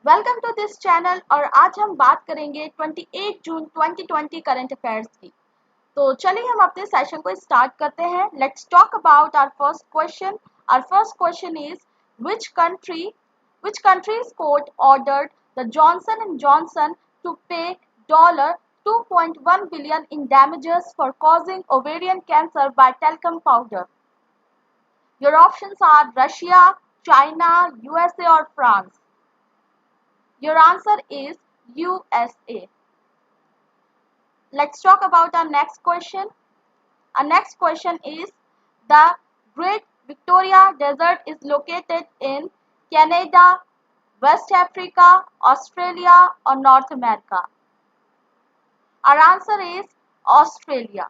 Welcome to this channel. और आज हम बात करेंगे 28 जून 2020 करंट अफेयर्स की। तो चलिए हम अपने सेशन को स्टार्ट करते हैं। Let's talk about our first question. Our first question is which country's court ordered the Johnson and Johnson to pay $2.1 billion in damages for causing ovarian cancer by talcum powder? Your options are Russia, China, USA or France. Your answer is USA. Let's talk about our next question. Our next question is the Great Victoria Desert is located in Canada, West Africa, Australia or North America. Our answer is Australia.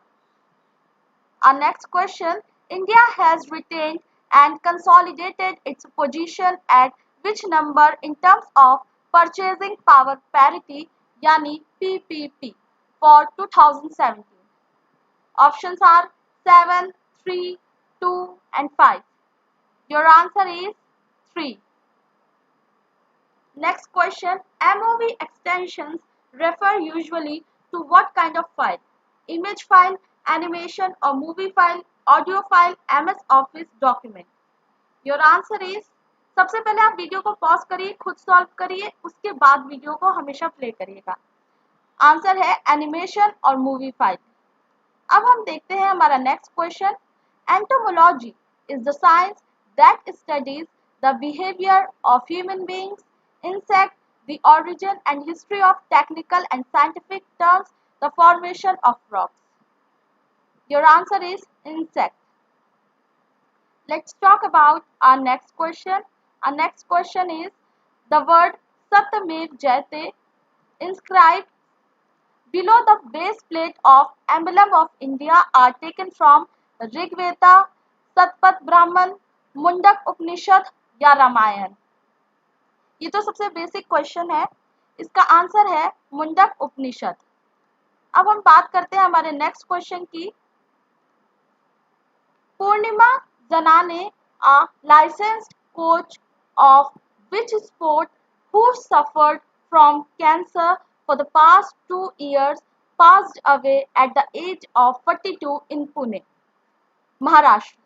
Our next question, India has retained and consolidated its position at which number in terms of purchasing power parity yani PPP for 2017? Options are 7, 3, 2 and 5. Your answer is 3. Next question, MOV extensions refer usually to what kind of file? Image file, animation or movie file, audio file, MS Office document. Your answer is, सबसे पहले आप video को pause करिए, खुद solve करिए, उसके बाद video को हमेशा प्ले करिएगा। आंसर है एनिमेशन और मूवी फाइल। अब हम देखते हैं हमारा next question. Entomology is the science that studies the behaviour of human beings, insect, the origin and history of technical and scientific terms, the formation of rocks. Your answer is insect. Let's talk about our next question. Our next question is the word Satyamev Jayate inscribed below the base plate of emblem of India are taken from Rig Veda, Satpat Brahman, Mundak Upanishad या रामायण। ये तो सबसे basic question है। इसका answer है मुंडक उपनिषद। अब हम बात करते हैं हमारे नेक्स्ट क्वेश्चन की। पूर्णिमा जनाने a licensed coach of which sport who suffered from cancer for the past 2 years passed away at the age of 42 in Pune, Maharashtra.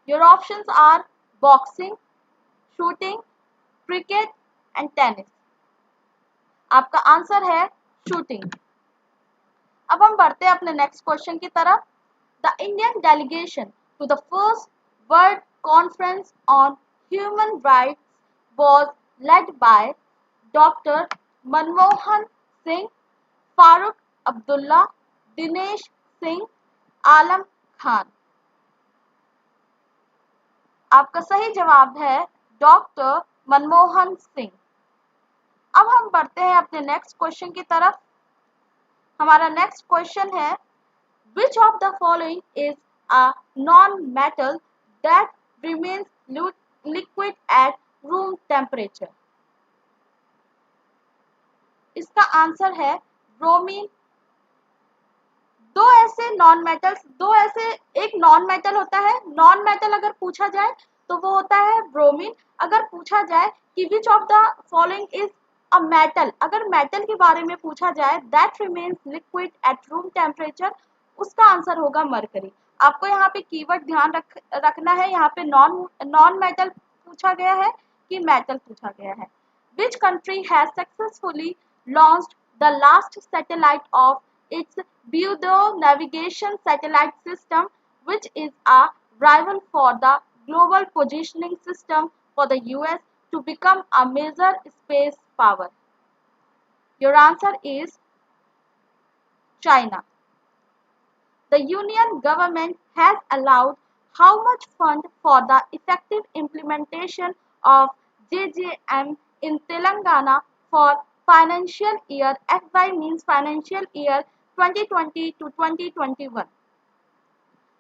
Your options are boxing, shooting, cricket and tennis. आपका answer है shooting. अब हम बढ़ते हैं अपने next question की तरफ। The Indian delegation to the first world conference on human rights was led by doctor Manmohan Singh, Farooq Abdullah, Dinesh Singh, Alam Khan. आपका सही जवाब है डॉक्टर मनमोहन सिंह। अब हम बढ़ते हैं अपने नेक्स्ट क्वेश्चन की तरफ। हमारा नेक्स्ट क्वेश्चन है which of the following is a non metal that remains liquid at room temperature? इसका आंसर है ब्रोमीन। एक नॉन मेटल होता है। नॉन मेटल अगर पूछा जाए तो वो होता है ब्रोमीन। अगर पूछा जाए कि which of the following is a metal, अगर मेटल के बारे में पूछा जाए that remains liquid at room temperature, उसका आंसर होगा मरकरी। आपको यहाँ पे कीवर्ड ध्यान रखना है। यहाँ पे नॉन मेटल पूछा गया है कि मेटल पूछा गया है। Which country has successfully launched the last satellite of its BeiDou navigation satellite system, which is a rival for the global positioning system for the US to become a major space power? Your answer is China. The union government has allowed how much fund for the effective implementation of JJM in Telangana for financial year FY means financial year 2020 to 2021?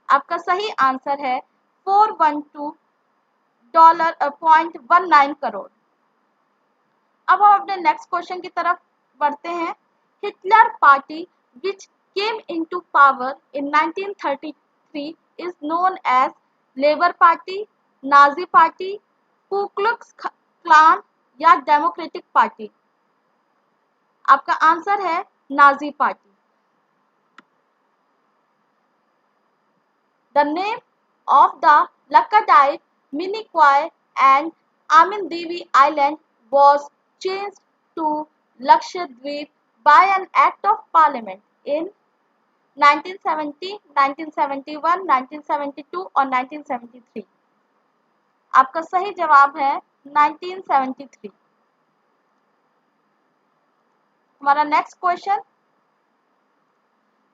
आपका सही answer है 412.19 करोड़। अब हम अपने next question की तरफ बढ़ते हैं। Hitler party which came into power in 1933 is known as Labour Party, Nazi Party, Ku Klux Klan या डेमोक्रेटिक पार्टी? आपका आंसर है Nazi Party. The name of the Lakkadive, Minicoy and Amindivi Island was changed to Lakshadweep by an act of parliament in 1970, 1971, 1972 और 1973। आपका सही जवाब है 1973। हमारा next question,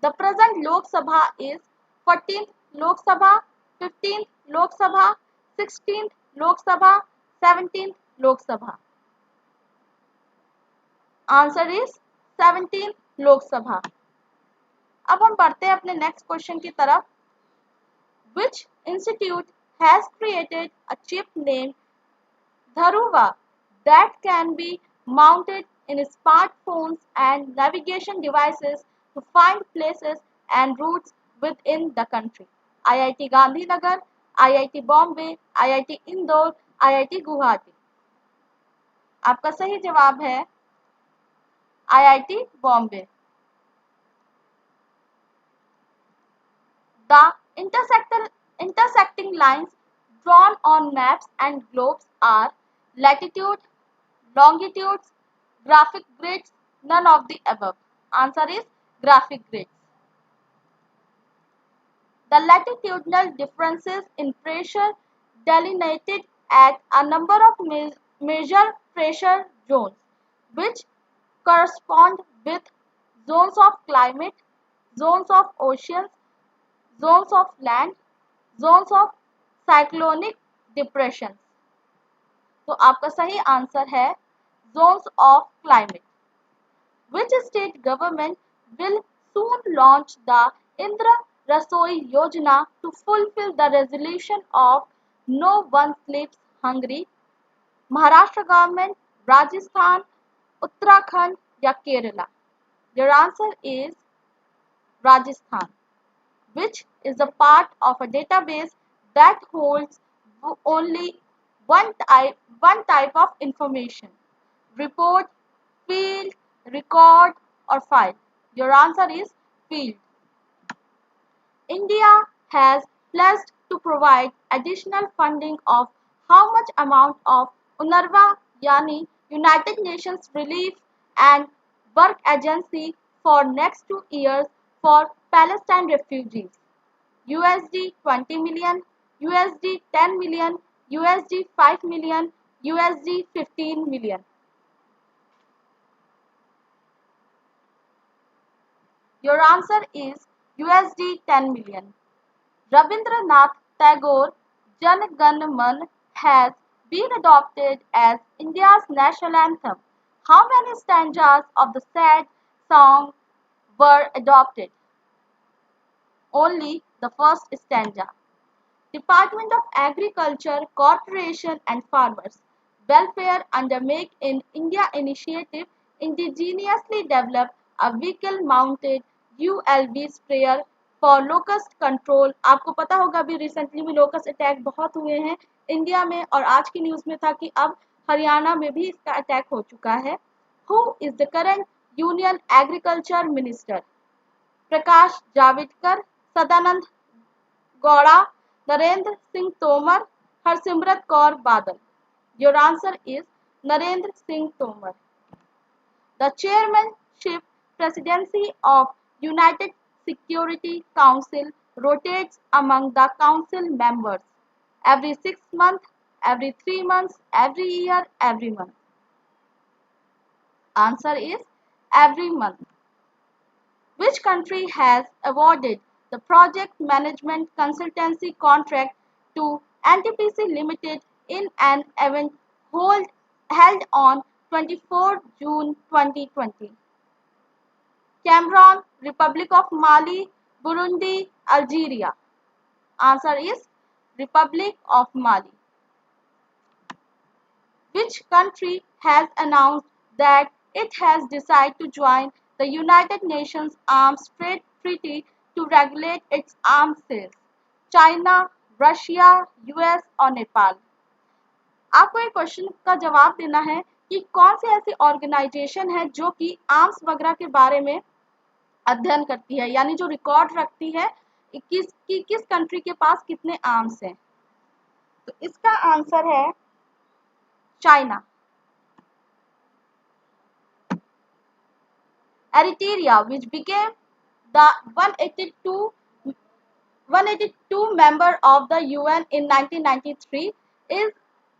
the present Lok Sabha is 14th Lok Sabha, 15th Lok Sabha, 16th Lok Sabha, 17th Lok Sabha? Answer is 17th Lok Sabha. अब हम बढ़ते हैं अपने नेक्स्ट क्वेश्चन की तरफ। Which institute has created a chip named Dharuva that can be mounted in smartphones and navigation devices to find places and routes within the country? IIT Gandhinagar, IIT Bombay, IIT Indore, IIT Guwahati? आपका सही जवाब है IIT Bombay. The intersecting lines drawn on maps and globes are latitude, longitudes, graphic grids, none of the above. Answer is graphic grids. The latitudinal differences in pressure delineated at a number of major pressure zones, which correspond with zones of climate, zones of oceans, zones of land, zones of cyclonic depressions। तो आपका सही answer है zones of climate। Which state government will soon launch the Indra Rasoi Yojana to fulfill the resolution of No One Sleeps Hungry? Maharashtra government, Rajasthan, Uttarakhand या Kerala? Your answer is Rajasthan, which is a part of a database that holds only one type of information: report, field, record or file? Your answer is field. India has pledged to provide additional funding of how much amount of UNRWA yani United Nations Relief and Work Agency for next 2 years for Palestine refugees? USD 20 million, USD 10 million, USD 5 million, USD 15 million? Your answer is USD 10 million. Rabindranath Tagore Jan Gan Man has been adopted as India's national anthem. How many stanzas of the said song were adopted? Only the first stanza. Department of Agriculture, Corporation and Farmers Welfare under Make in India initiative indigenously developed a vehicle mounted ULV sprayer for locust control। आपको पता होगा अभी recently में locust attack बहुत हुए हैं India में, और आज की न्यूज में था कि अब हरियाणा में भी इसका अटैक हो चुका है। Who is the current union agriculture minister? Prakash Javadekar, Sadananda Gowda, Narendra Singh Tomar, Harsimrat Kaur Badal? Your answer is Narendra Singh Tomar. The chairmanship presidency of United Security Council rotates among the council members every 6 months, every 3 months, every year, every month? Answer is every month. Which country has awarded the project management consultancy contract to NTPC Limited in an event held on 24 June 2020? Cameroon, Republic of Mali, Burundi, Algeria? Answer is Republic of Mali. Which country has announced that it has decided to join the United Nations Arms Trade Treaty to regulate its arms sales? China, Russia, US और नेपाल? आपको एक question का जवाब देना है कि कौन सी ऐसी ऑर्गेनाइजेशन है जो कि आर्म्स वगैरह के बारे में अध्ययन करती है, यानी जो रिकॉर्ड रखती है किस कंट्री के पास कितने आर्म्स हैं। तो इसका आंसर है China. Eritrea, which became the 182 member of the UN in 1993, is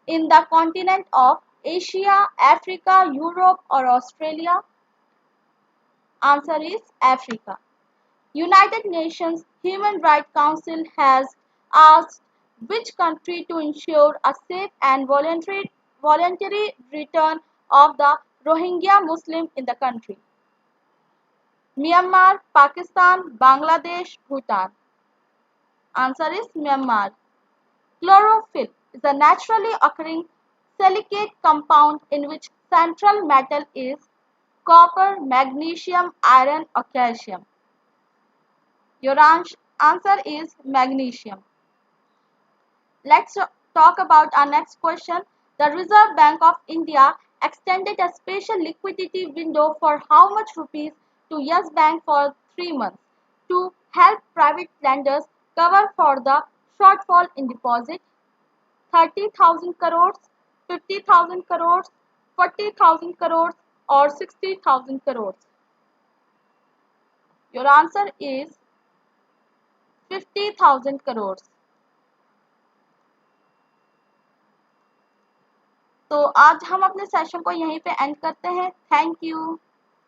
in the continent of Asia, Africa, Europe, or Australia. Answer is Africa. United Nations Human Rights Council has asked which country to ensure a safe and voluntary return of the Rohingya Muslims in the country. Myanmar, Pakistan, Bangladesh, Bhutan. Answer is Myanmar. Chlorophyll is a naturally occurring silicate compound in which central metal is copper, magnesium, iron, or calcium. Your answer is magnesium. Let's talk about our next question. The Reserve Bank of India extended a special liquidity window for how much rupees to Yes Bank for 3 months to help private lenders cover for the shortfall in deposit? 30,000 crores, 50,000 crores, 40,000 crores, or 60,000 crores? Your answer is 50,000 crores. तो आज हम अपने session को यहीं पे and करते हैं। Thank you.